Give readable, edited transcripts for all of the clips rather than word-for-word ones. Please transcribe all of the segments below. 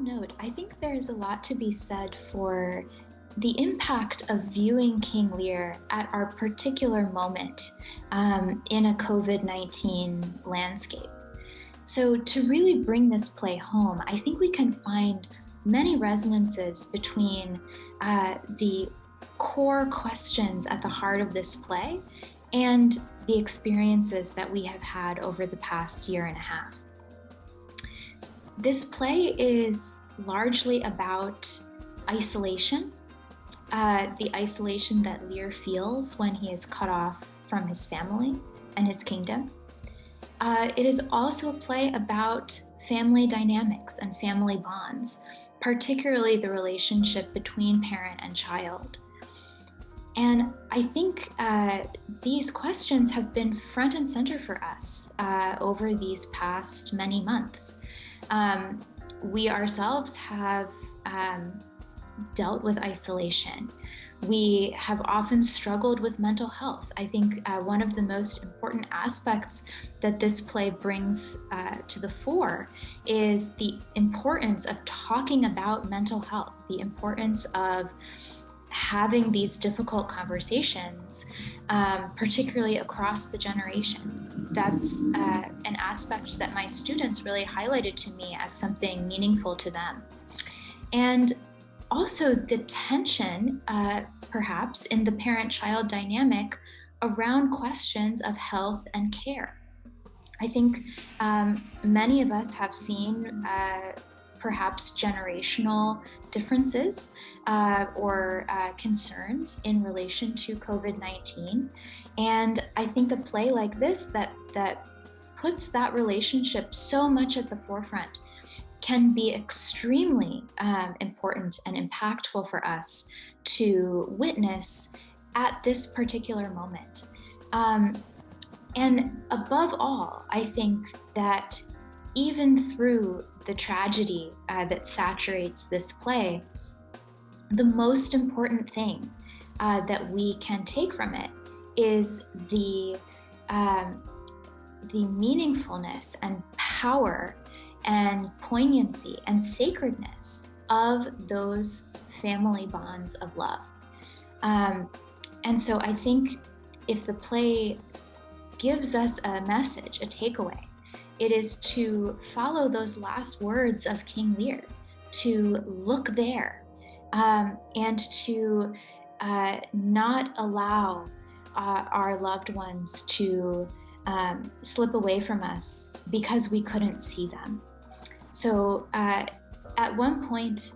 final note, I think there's a lot to be said for the impact of viewing King Lear at our particular moment in a COVID-19 landscape. So to really bring this play home, I think we can find many resonances between the core questions at the heart of this play and the experiences that we have had over the past year and a half. This play is largely about isolation, the isolation that Lear feels when he is cut off from his family and his kingdom. It is also a play about family dynamics and family bonds, particularly the relationship between parent and child. And I think these questions have been front and center for us over these past many months. We ourselves have dealt with isolation. We have often struggled with mental health. I think one of the most important aspects that this play brings to the fore is the importance of talking about mental health, the importance of having these difficult conversations, particularly across the generations. That's an aspect that my students really highlighted to me as something meaningful to them. And also the tension, perhaps, in the parent-child dynamic around questions of health and care. I think many of us have seen perhaps generational differences or concerns in relation to COVID-19. And I think a play like this that puts that relationship so much at the forefront can be extremely important and impactful for us to witness at this particular moment. And above all, I think that even through the tragedy that saturates this play, the most important thing that we can take from it is the meaningfulness and power and poignancy and sacredness of those family bonds of love. And so I think if the play gives us a message, a takeaway, it is to follow those last words of King Lear, to look there, and to not allow our loved ones to slip away from us because we couldn't see them. So at one point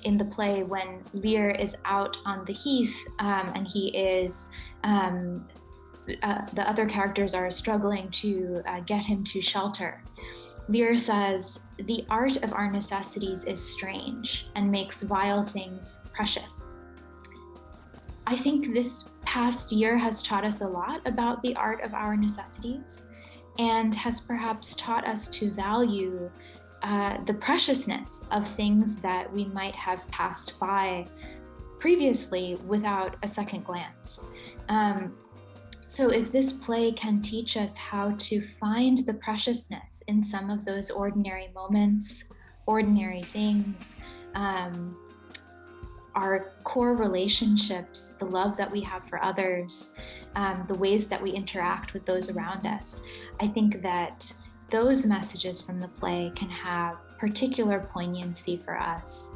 in the play, when Lear is out on the heath and he is the other characters are struggling to get him to shelter, Lear says, "The art of our necessities is strange and makes vile things precious." I think this past year has taught us a lot about the art of our necessities and has perhaps taught us to value the preciousness of things that we might have passed by previously without a second glance. So if this play can teach us how to find the preciousness in some of those ordinary moments, ordinary things, our core relationships, the love that we have for others, the ways that we interact with those around us, I think that those messages from the play can have particular poignancy for us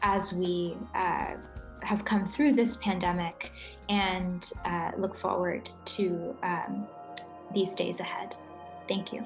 as we have come through this pandemic and look forward to these days ahead. Thank you.